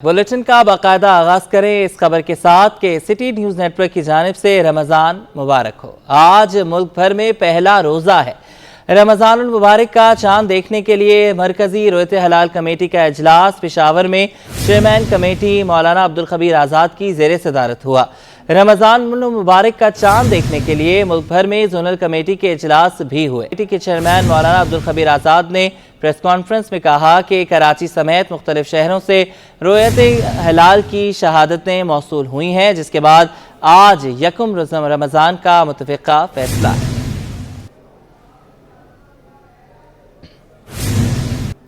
Bulletin का बाकायदा आगाज करें इस खबर के साथ कि सिटी न्यूज नेटवर्क की जानिब से रमजान मुबारक हो। आज मुल्क भर में पहला रोजा है। रमजान मुबारक का चांद देखने के लिए मरकजी रोयत हलाल कमेटी का इजलास पेशावर में चेयरमैन कमेटी मौलाना अब्दुल खबीर आज़ाद की ज़ेरे सदारत हुआ। रमजान मुबारक का चांद देखने के लिए मुल्क भर में जोनल कमेटी के इजलास भी हुए। कमेटी के चेयरमैन मौलाना अब्दुल खबीर आज़ाद ने प्रेस कॉन्फ्रेंस में कहा कि कराची समेत मुख्तलिफ शहरों से रोयत हलाल की शहादतें मौसूल हुई हैं, जिसके बाद आज यकम रमजान का मुतफ़िक़ा फैसला है।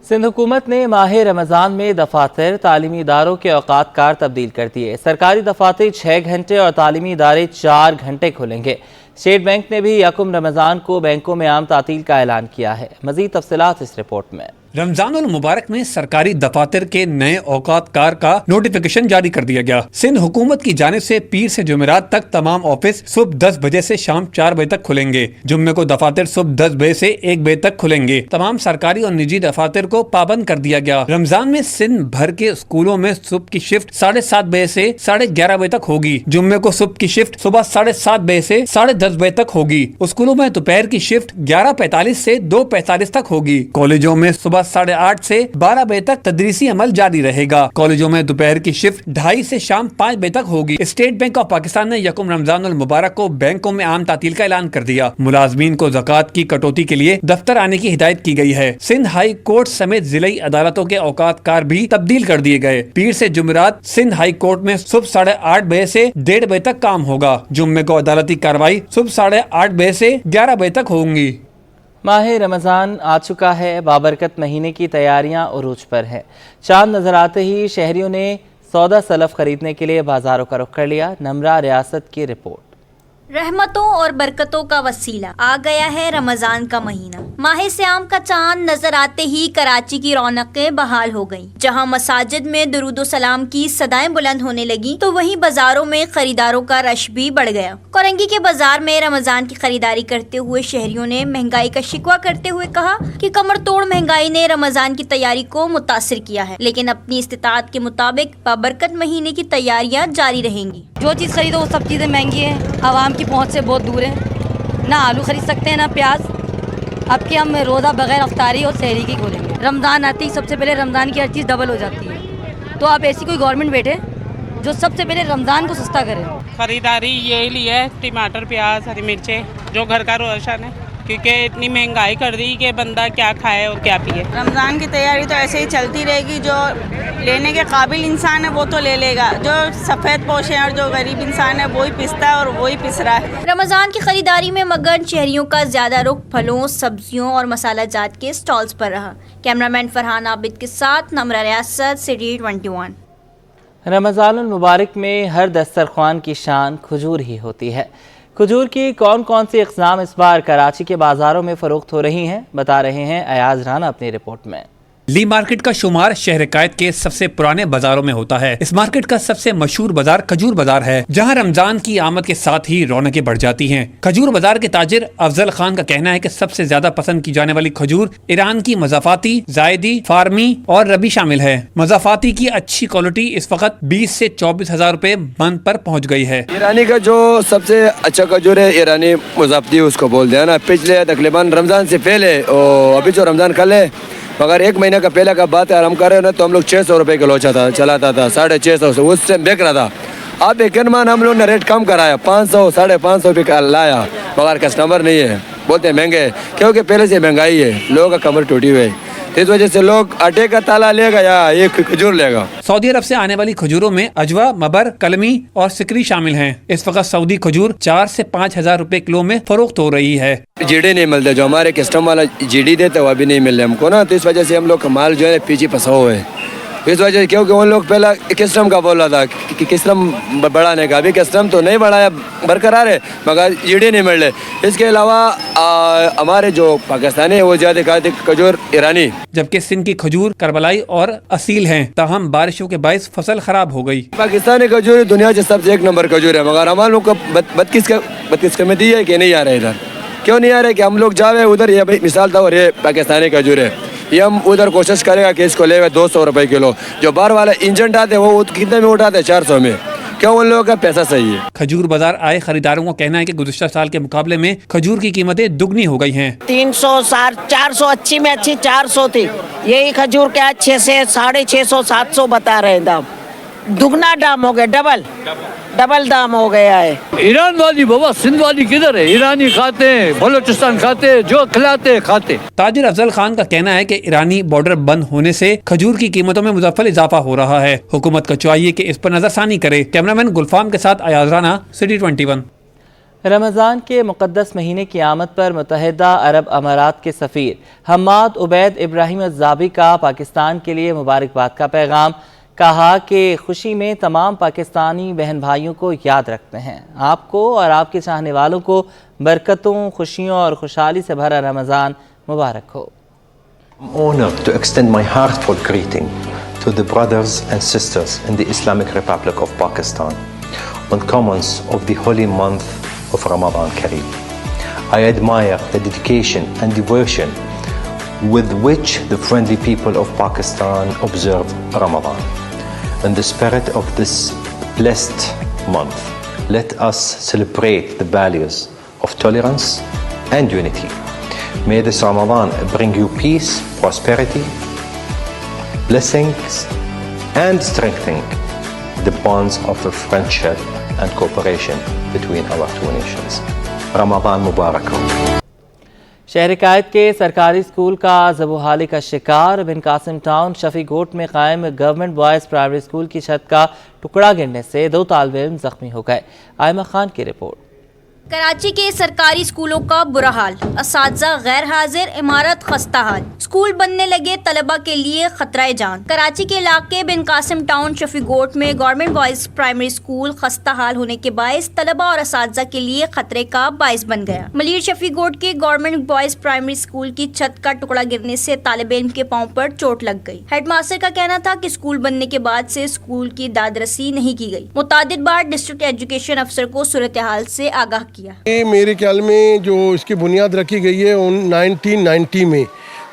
सिंध हुकूमत ने माह रमजान में दफातर तालीमी इदारों के औकात कार तब्दील कर दिए। सरकारी दफातर 6 घंटे और तालीमी इदारे 4 घंटे खुलेंगे। स्टेट बैंक ने भी यकम रमजान को बैंकों में आम तातील का ऐलान किया है। मजीद तफसीलात इस रिपोर्ट में। रमजानुल मुबारक में सरकारी दफातर के नए औकात कार का नोटिफिकेशन जारी कर दिया गया। सिंध हुकूमत की जानिब से पीर से जुमेरात तक तमाम ऑफिस सुबह 10 बजे से शाम 4 बजे तक खुलेंगे। जुम्मे को दफातर सुबह 10 बजे से 1 बजे तक खुलेंगे। तमाम सरकारी और निजी दफातर को पाबंद कर दिया गया। रमजान में सिंध भर के स्कूलों में सुबह की शिफ्ट 7:30 बजे से 11:30 बजे तक होगी। जुम्मे को सुबह की शिफ्ट सुबह 7:30 बजे से 10:30 बजे तक होगी। स्कूलों में दोपहर की शिफ्ट 11:45 से 2:45 तक होगी। कॉलेजों में सुबह 8:30 से 12 बजे तक तदरीसी अमल जारी रहेगा। कॉलेजों में दोपहर की शिफ्ट 2:30 से शाम 5 बजे तक होगी। स्टेट बैंक ऑफ पाकिस्तान ने यकम रमजानुल मुबारक को बैंकों में आम तातील का ऐलान कर दिया। मुलाजमीन को ज़कात की कटौती के लिए दफ्तर आने की हिदायत की गई है। सिंध हाई कोर्ट समेत जिले अदालतों के औकात कार भी तब्दील कर दिए गए। पीर से जुमेरात सिंध हाई कोर्ट में सुबह 8:30 बजे से 1:30 बजे तक काम होगा। जुम्मे को अदालती कार्रवाई सुबह 8:30 बजे से 11 बजे तक होंगी। माह रमज़ान आ चुका है। बाबरकत महीने की तैयारियां उरूज पर है। चांद नजर आते ही शहरियों ने सौदा सलफ खरीदने के लिए बाजारों का रुख कर लिया। नमरा रियासत की रिपोर्ट। रहमतों और बरकतों का वसीला आ गया है रमजान का महीना। माह सियाम का चांद नजर आते ही कराची की रौनकें बहाल हो गईं। जहां मसाजिद में दुरूद सलाम की सदाएं बुलंद होने लगी, तो वहीं बाजारों में खरीदारों का रश भी बढ़ गया। कोरंगी के बाजार में रमजान की खरीदारी करते हुए शहरियों ने महंगाई का शिकवा करते हुए कहा कि कमर तोड़ महंगाई ने रमजान की तैयारी को मुतासिर किया है, लेकिन अपनी इस्तिताअत के मुताबिक बाबरकत महीने की तैयारियां जारी रहेंगी। जो चीज़ खरीदो वो सब चीज़ें महंगी हैं, आवाम की पहुंच से बहुत दूर है। ना आलू खरीद सकते हैं ना प्याज। अब कि हम रोज़ा बगैर अफ्तारी और सहरी की खोलेंगे। रमज़ान आते ही सबसे पहले रमज़ान की हर चीज़ डबल हो जाती है, तो आप ऐसी कोई गवर्नमेंट बैठे जो सबसे पहले रमज़ान को सस्ता करे। खरीदारी यही ली है, टमाटर प्याज हरी मिर्चें, जो घर का रोशन है, क्योंकि इतनी महंगाई कर दी कि बंदा क्या खाए और क्या पिए। रमज़ान की तैयारी तो ऐसे ही चलती रहेगी। जो लेने के काबिल इंसान है वो तो ले लेगा, जो सफ़ेद पोश है और जो गरीब इंसान है वही पिसता है और वही पिस रहा है। रमज़ान की खरीदारी में मगन शहरियों का ज्यादा रुख फलों, सब्जियों और मसाला जात के स्टॉल्स पर रहा। कैमरामैन फरहान आबिद के साथ नमरा रियासत, सिटी 21। रमज़ानुल मुबारक में हर दस्तरख्वान की शान खजूर ही होती है। खजूर की कौन कौन सी अक़साम इस बार कराची के बाज़ारों में फ़रोख्त हो रही हैं, बता रहे हैं अयाज राना अपनी रिपोर्ट में। ली मार्केट का शुमार शहर कायद के सबसे पुराने बाजारों में होता है। इस मार्केट का सबसे मशहूर बाजार खजूर बाजार है, जहां रमजान की आमद के साथ ही रौनकें बढ़ जाती हैं। खजूर बाजार के ताजिर अफजल खान का कहना है कि सबसे ज्यादा पसंद की जाने वाली खजूर ईरान की मज़ाफ़ाती, जायदी, फार्मी और रबी शामिल है। मज़ाफ़ाती की अच्छी क्वालिटी इस वक्त 20 से 24 हजार रुपए मन पर पहुँच गई है। ईरानी का जो सबसे अच्छा खजूर है ईरानी मज़ाफ़ाती उसको बोल दिया ना। पिछले तकरीबन रमजान से पहले और अभी जो रमजान कल है, अगर 1 महीने का पहले का बात है हम कर रहे हो ना, तो हम लोग 600 रुपये किलो चलाता था, 650 से उससे बेच रहा था। अब एक मान हम लोग ने रेट कम कराया, 500 550 रुपये का लाया, मगर कस्टमर नहीं है, बोलते महंगे, क्योंकि पहले से महंगाई है, लोगों का कमर टूटी हुई है। इस वजह से लोग आटे का ताला लेगा या एक खजूर लेगा। सऊदी अरब से आने वाली खजूरों में अजवा, मबर, कलमी और सिकरी शामिल हैं। इस वक्त सऊदी खजूर 4 से 5 हजार रुपए किलो में फरोख्त हो रही है। जीडी नहीं मिलते, जो हमारे कस्टमर वाला जीडी देते वो अभी नहीं मिल रहे हमको ना, तो इस वजह से हम लोग का माल जो है पीछे फंसा हुआ है। इस वजह से क्योंकि उन लोग पहला किस्टम का बोला था कि किस्टम बढ़ाने का, अभी किस्टम तो नहीं बढ़ाया, बरकरार है, मगर जीडी नहीं मिल रहे। इसके अलावा हमारे जो पाकिस्तानी है वो ज्यादा खाते खजूर ईरानी, जबकि सिंध की खजूर करबलाई और असील हैं। ताहम बारिशों के बायस फसल खराब हो गई। पाकिस्तानी खजूर दुनिया से सबसे 1 नंबर खजूर है, मगर हमारे लोग को 32 कमेटी है कि नहीं आ रहे इधर। क्यों नहीं आ रहे कि हम लोग जावे उधर, ये मिसाल था और ये पाकिस्तानी खजूर है। ये हम उधर कोशिश करेगा कि इसको लेगा 200 रुपये किलो। जो बाहर वाला इंजन आते हैं वो कितने में उठाते हैं? 400 में। क्यों? उन लोगों का पैसा सही है। खजूर बाजार आए खरीदारों का कहना है कि गुज़िश्ता साल के मुकाबले में खजूर की कीमतें दुगनी हो गई हैं। 300 400 अच्छी में अच्छी 400 थी, यही खजूर क्या 600 650 700 बता रहे हैं दाम। दुगना दाम हो गया, डबल दाम हो गया है। ईरान वाली बाबा सिंध वाली किधर है? ईरानी खाते हैं, बलूचिस्तान खाते हैं, जो खिलाते हैं खाते। ताजिर अफजल खान का कहना है कि ईरानी बॉर्डर बंद होने से खजूर की कीमतों में मुज़फ्फल इजाफा हो रहा है। हुकूमत को चाहिए कि इस पर नजरसानी करे। कैमरामैन गुलफाम के साथ अयाज राना, सिटी 21। रमज़ान के मुक़द्दस महीने की आमद पर मुत्तहिदा अरब अमारात के सफ़ीर हम्माद उबैद इब्राहिम अज़्ज़ाबी का पाकिस्तान के लिए मुबारकबाद का पैगाम। कहा कि खुशी में तमाम पाकिस्तानी बहन भाइयों को याद रखते हैं। आपको और आपके चाहने वालों को बरकतों, खुशियों और खुशहाली से भरा रमज़ान मुबारक हो। I'm honored to extend my heartfelt greeting to the brothers and sisters in the Islamic Republic of Pakistan on commons of the holy month of Ramadan Kareem. I admire the dedication and devotion with which the friendly people of Pakistan observe Ramadan. In the spirit of this blessed month, let us celebrate the values of tolerance and unity. May this Ramadan bring you peace, prosperity, blessings, and strengthening the bonds of friendship and cooperation between our two nations. Ramadan Mubarak. शहर कायद के सरकारी school का ज़बूहाली का शिकार। बिन Qasim town Shafi गोट में कायम government boys primary school की छत का टुकड़ा गिरने से 2 तालिब इल्म जख्मी हो गए। आयमा खान की रिपोर्ट। कराची के सरकारी स्कूलों का बुरा हाल, असातिज़ा गैर हाजिर, इमारत खस्ता हाल, स्कूल बनने लगे, तलबा के लिए खतरा जान। कराची के इलाके बिन कासिम टाउन शफी गोट में गवर्नमेंट बॉयज़ प्राइमरी स्कूल खस्ता हाल होने के बायस तलबा और असातिज़ा के लिए खतरे का बायस बन गया। मलीर शफी गोट के गवर्नमेंट बॉयज़ प्राइमरी स्कूल की छत का टुकड़ा गिरने से तालिब इल्म के पाँव पर चोट लग गई। हेडमास्टर का कहना था कि स्कूल बनने के बाद से स्कूल की दादरसी नहीं की गई। मुतादिद बार डिस्ट्रिक्ट एजुकेशन अफसर को सूरत हाल से आगाह किया। ये मेरे ख्याल में जो इसकी बुनियाद रखी गई है 1990 में,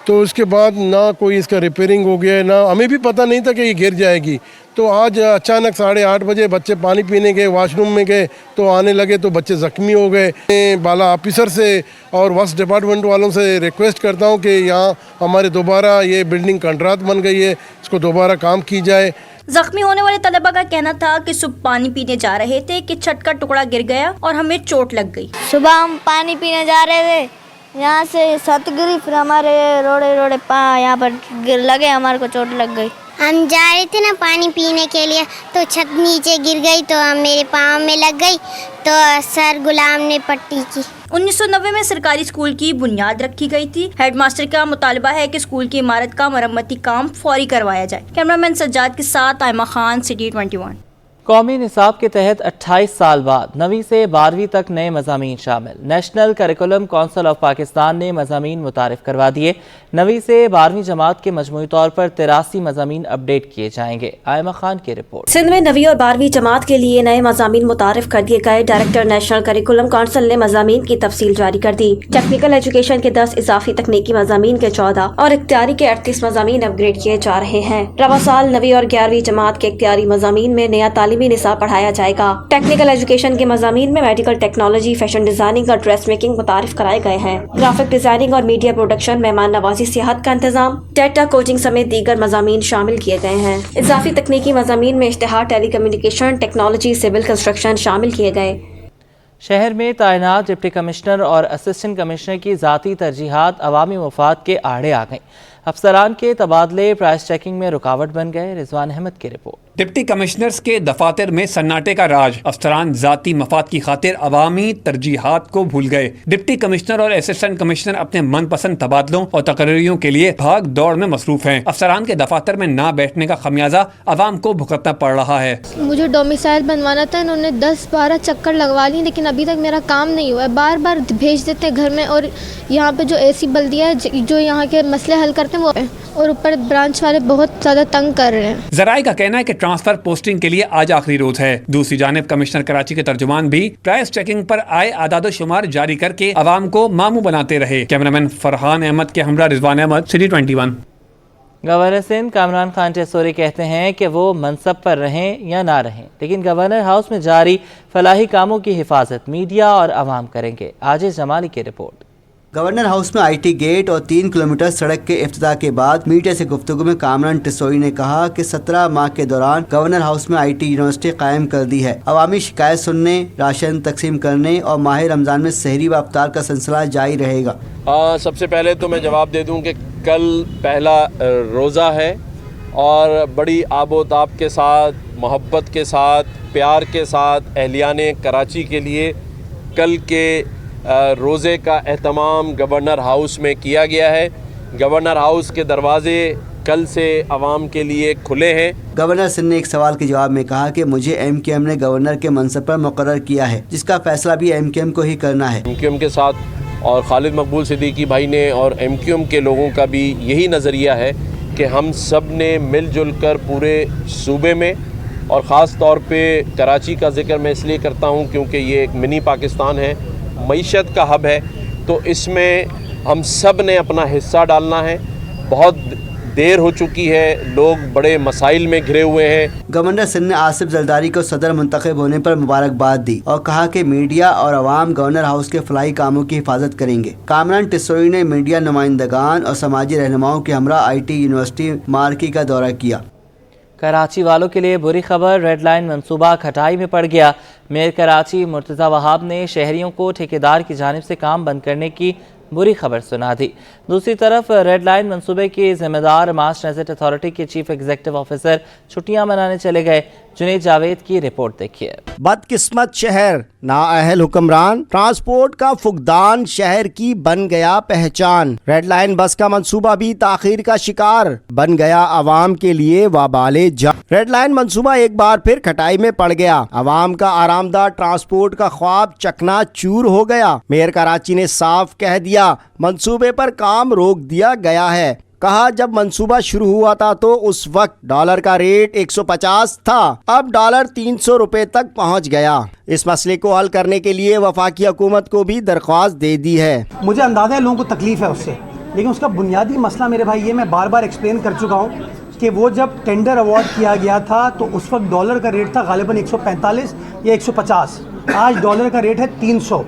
तो उसके बाद ना कोई इसका रिपेयरिंग हो गया, ना हमें भी पता नहीं था कि ये गिर जाएगी। तो आज अचानक 8:30 बजे बच्चे पानी पीने गए, वॉशरूम में गए तो आने लगे तो बच्चे ज़ख्मी हो गए। बाला ऑफिसर से और वक्फ डिपार्टमेंट वालों से रिक्वेस्ट करता हूँ कि यहाँ हमारे दोबारा ये बिल्डिंग कंट्राक्ट बन गई है, इसको दोबारा काम की जाए। जख्मी होने वाले तलबा का कहना था कि सुबह पानी पीने जा रहे थे कि छत का टुकड़ा गिर गया और हमें चोट लग गई। सुबह हम पानी पीने जा रहे थे, यहाँ से छत गिरी, फिर हमारे रोड़े यहाँ पर लगे, हमारे को चोट लग गई। हम जा रहे थे ना पानी पीने के लिए, तो छत नीचे गिर गई तो मेरे पाँव में लग गई, तो सर गुलाम ने पट्टी की। 1990 में सरकारी स्कूल की बुनियाद रखी गई थी। हेडमास्टर का मुतालबा है कि स्कूल की इमारत का मरम्मती काम फौरी करवाया जाए। कैमरामैन सज्जाद के साथ आयमा खान, सिटी 21। कौमी निसाब के तहत 28 साल बाद 9वीं से 12वीं तक नए मज़ामीन शामिल। National curriculum council of Pakistan ने मज़ामीन मुतारिफ करवा दिए। 9वीं से 12वीं जमात के मजमूई तौर पर 83 मज़ामीन अपडेट किए जाएंगे। आयमा खान की रिपोर्ट। सिंध में 9वीं और 12वीं जमात के लिए नए मज़ामीन मुतारिफ कर दिए गए। डायरेक्टर नेशनल करिकुलम काउंसिल ने मज़ामीन की तफसील जारी कर दी। टेक्निकल एजुकेशन के 10, इजाफी तकनीकी मज़ामीन के 14 और इख्तियारी के 38 मज़ामीन अपग्रेड किए जा रहे हैं। रवा साल 9वीं और 11वीं जमात के इख्तियारी मज़ामीन में नया तालीमी निसाब पढ़ाया जाएगा। टेक्निकल एजुकेशन के मज़ामीन में मेडिकल टेक्नोलॉजी, फैशन डिजाइनिंग और ड्रेस मेकिंग मुतारिफ कराए गए हैं। ग्राफिक डिजाइनिंग और मीडिया प्रोडक्शन, मेहमान नवाजी, सेहत का इंतजाम, डेटा कोचिंग समेत दीगर मज़ामीन शामिल किए गए हैं। इजाफी तकनीकी मज़ामीन में इश्तिहार, टेलीकम्युनिकेशन टेक्नोलॉजी, सिविल कंस्ट्रक्शन शामिल किए गए। शहर में तैनात डिप्टी कमिश्नर और असिस्टेंट कमिश्नर की ज़ाती तरजीहात अवामी मफाद के आड़े आ गईं। अफसरान के तबादले प्राइस चेकिंग में रुकावट बन गए। रिजवान अहमद की रिपोर्ट। डिप्टी कमिश्नर्स के दफातर में सन्नाटे का राज। अफसरान जाती मफाद की खातिर अवामी तरजीहात को भूल गए। डिप्टी कमिश्नर और असिस्टेंट कमिश्नर अपने मनपसंद तबादलों और तकरीरियों के लिए भाग दौड़ में मसरूफ हैं। अफसरान के दफातर में ना बैठने का खमियाजा अवाम को भुगतना पड़ रहा है। मुझे डोमिसाइल बनवाना था, इन्होंने 10-12 चक्कर लगवा ली, लेकिन अभी तक मेरा काम नहीं हुआ है। बार बार भेज देते हैं घर में, और यहाँ पे जो एसी बल्दिया है जो यहाँ के मसले हल करते हैं वो है, और ऊपर ब्रांच वाले बहुत ज़्यादा तंग कर रहे हैं। जराए का कहना है कि ट्रांसफर पोस्टिंग के लिए आज आखिरी रोज है। दूसरी जानिब कमिश्नर कराची के तर्जुमान भी प्राइस चेकिंग पर आए आदाद शुमार जारी करके अवाम को मामू बनाते रहे। कैमरामैन फरहान अहमद के हमरा रिजवान अहमद, सिटी 21। गवर्नर सिंध कामरान खान टेसोरी कहते हैं कि वो मनसब पर रहें या ना रहें, लेकिन गवर्नर हाउस में जारी फलाही कामों की हिफाजत मीडिया और आवाम करेंगे। आजिज जमाली की रिपोर्ट। गवर्नर हाउस में IT गेट और 3 किलोमीटर सड़क के इफ्तिताह के बाद मीडिया से गुफ्तगू में कामरान टेसोरी ने कहा कि 17 माह के दौरान गवर्नर हाउस में IT यूनिवर्सिटी कायम कर दी है। अवामी शिकायत सुनने, राशन तकसीम करने और माह रमज़ान में सहरी व अफ्तार का सिलसिला जारी रहेगा। सबसे पहले तो मैं जवाब दे दूं कि कल पहला रोज़ा है और बड़ी आबोताब के साथ, मोहब्बत के साथ, प्यार के साथ एहलियाने कराची के लिए कल के रोज़े का एहतमाम गवर्नर हाउस में किया गया है। गवर्नर हाउस के दरवाजे कल से आवाम के लिए खुले हैं। गवर्नर सिंध ने एक सवाल के जवाब में कहा कि मुझे MQM ने गवर्नर के मनसब पर मुकर्रर किया है, जिसका फैसला भी MQM को ही करना है। MQM के साथ और खालिद मकबूल सिद्दीकी भाई ने और MQM के लोगों का भी यही नज़रिया है कि हम सब ने मिलजुल कर पूरे सूबे में और ख़ास तौर पे कराची का जिक्र मैं इसलिए करता हूँ क्योंकि ये एक मिनी पाकिस्तान है, मईशत का हब है, तो इसमें हम सब ने अपना हिस्सा डालना है। बहुत देर हो चुकी है, लोग बड़े मसाइल में घिरे हुए हैं। गवर्नर सिंध ने आसिफ जरदारी को सदर मुंतखब होने पर मुबारकबाद दी और कहा कि मीडिया और अवाम गवर्नर हाउस के फलाही कामों की हिफाजत करेंगे। कामरान टेसोरी ने मीडिया नुमाइंदगान और समाजी रहनुमाओं के हमरा IT यूनिवर्सिटी मार्की का दौरा किया। कराची वालों के लिए बुरी खबर, रेड लाइन मंसूबा खटाई में पड़ गया। मेयर कराची मुर्तज़ा वहाब ने शहरियों को ठेकेदार की जानिब से काम बंद करने की बुरी खबर सुना दी। दूसरी तरफ रेड लाइन मंसूबे के जिम्मेदार मास ट्रांजिट अथॉरिटी के चीफ एग्जीक्यूटिव ऑफिसर छुट्टियां मनाने चले गए। जुनैद जावेद की रिपोर्ट देखिए। बदकिस्मत शहर, नाअहल हुक्मरान, ट्रांसपोर्ट का फुकदान शहर की बन गया पहचान। रेड लाइन बस का मंसूबा भी ताखीर का शिकार, बन गया अवाम के लिए वाबाले जान। रेड लाइन मंसूबा एक बार फिर खटाई में पड़ गया। अवाम का आरामदाह ट्रांसपोर्ट का ख्वाब चकना चूर हो गया। मेयर कराची ने साफ कह दिया, मंसूबे पर काम रोक दिया गया है। कहा जब मंसूबा शुरू हुआ था तो उस वक्त डॉलर का रेट 150 था, अब डॉलर 300 रुपए तक पहुंच गया। इस मसले को हल करने के लिए वफाकी हुकूमत को भी दरख्वास्त दे दी है। मुझे अंदाजा है लोगों को तकलीफ है उससे, लेकिन उसका बुनियादी मसला मेरे भाई ये मैं बार बार एक्सप्लेन कर चुका हूँ कि वो जब टेंडर अवार्ड किया गया था तो उस वक्त डॉलर का रेट था गालिबन 145 या 150। आज डॉलर का रेट है 300,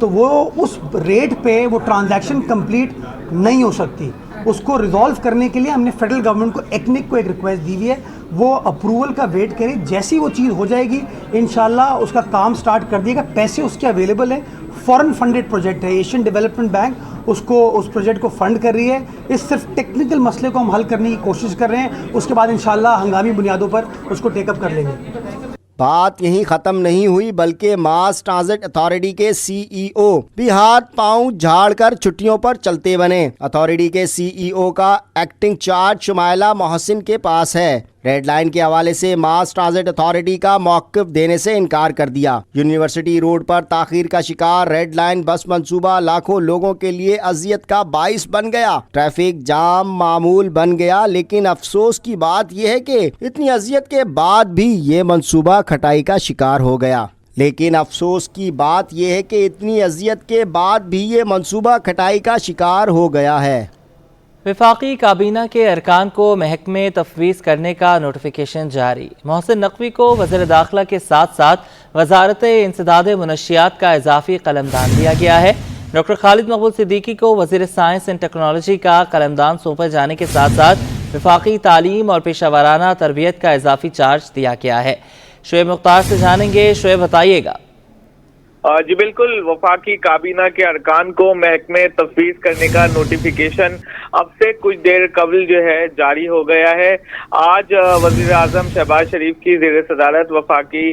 तो वो उस रेट पे वो ट्रांजैक्शन कंप्लीट नहीं हो सकती। उसको रिजॉल्व करने के लिए हमने फेडरल गवर्नमेंट को, एक्निक को एक रिक्वेस्ट दी हुई है, वो अप्रूवल का वेट करें। जैसी वो चीज़ हो जाएगी इंशाल्लाह उसका काम स्टार्ट कर दिएगा। पैसे उसके अवेलेबल है, फॉरेन फंडेड प्रोजेक्ट है, एशियन डेवलपमेंट बैंक उसको उस प्रोजेक्ट को फंड कर रही है। इस सिर्फ टेक्निकल मसले को हम हल करने की कोशिश कर रहे हैं, उसके बाद इंशाल्लाह हंगामी बुनियादों पर उसको टेकअप कर लेंगे। बात यहीं खत्म नहीं हुई, बल्कि मास ट्रांजिट अथॉरिटी के CEO भी हाथ पांव झाड़ कर छुट्टियों पर चलते बने। अथॉरिटी के CEO का एक्टिंग चार्ज शुमाइला मोहसिन के पास है। रेड लाइन के हवाले से मास ट्रांजिट अथॉरिटी का मौक़िफ़ देने से इनकार कर दिया। यूनिवर्सिटी रोड पर ताखीर का शिकार रेड लाइन बस मंसूबा लाखों लोगों के लिए अजियत का बाइस बन गया। ट्रैफिक जाम मामूल बन गया, लेकिन अफसोस की बात यह है कि इतनी अजियत के बाद भी ये मंसूबा खटाई का शिकार हो गया। लेकिन अफसोस की बात यह है कि इतनी अजियत के बाद भी ये मंसूबा खटाई का शिकार हो गया है। वफाकी काबीना के अरकान को महकमे तफवीज़ करने का नोटिफिकेशन जारी। मोहसिन नकवी को वज़ीर दाखिला के साथ साथ वजारत इंसदाद मुनशियात का इजाफी कलमदान दिया गया है। डॉक्टर खालिद मकबूल सिद्दीकी को वज़ीर साइंस एंड टेक्नोलॉजी का कलमदान सौंपे जाने के साथ साथ वफाकी तालीम और पेशा वाराना तरबियत का इजाफी चार्ज दिया गया है। शुएब मुख्तार से जानेंगे। शुएब बताइएगा। जी बिल्कुल, वफाकी काबीना के अरकान को महकमे तफवीज़ करने का नोटिफिकेशन अब से कुछ देर कबल जो है जारी हो गया है। आज वज़ीर आज़म शहबाज शरीफ की ज़ेर सदारत वफाकी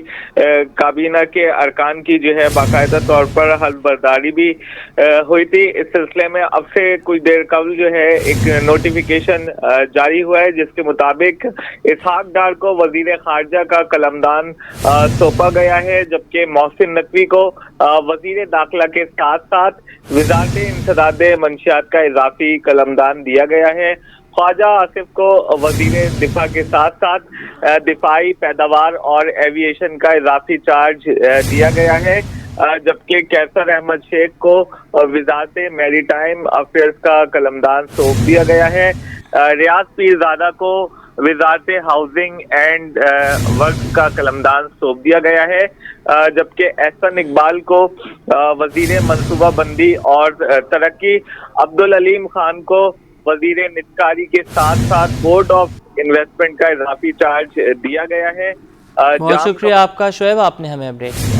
काबीना के अरकान की जो है बाकायदा तौर पर हल्फबर्दारी भी हुई थी। इस सिलसिले में अब से कुछ देर कबल जो है एक नोटिफिकेशन जारी हुआ है, जिसके मुताबिक इसहाक डार को वज़ीर ख़ारजा का कलमदान सौंपा गया है, जबकि मोहसिन नकवी को वजीर दाखिला के साथ साथ वज़ारत इंसदाद मंशियात का इजाफी कलमदान दिया गया है। ख्वाजा आसिफ को वजीर दिफा के साथ साथ दिफाई पैदावार और एविएशन का इजाफी चार्ज दिया गया है। جبکہ کیسر احمد شیخ کو وزارت میری ٹائم افیئرز کا قلمدان سونپ دیا گیا ہے. ریاض پیرزادہ کو وزارت ہاؤسنگ اینڈ ورک کا قلمدان سونپ دیا گیا ہے, جبکہ احسن اقبال کو وزیر منصوبہ بندی اور ترقی, عبدالعلیم خان کو وزیر نجکاری کے ساتھ ساتھ بورڈ آف انویسٹمنٹ کا اضافی چارج دیا گیا ہے. بہت شکریہ آپ کا شعیب, آپ نے ہمیں اپڈیٹ کیا.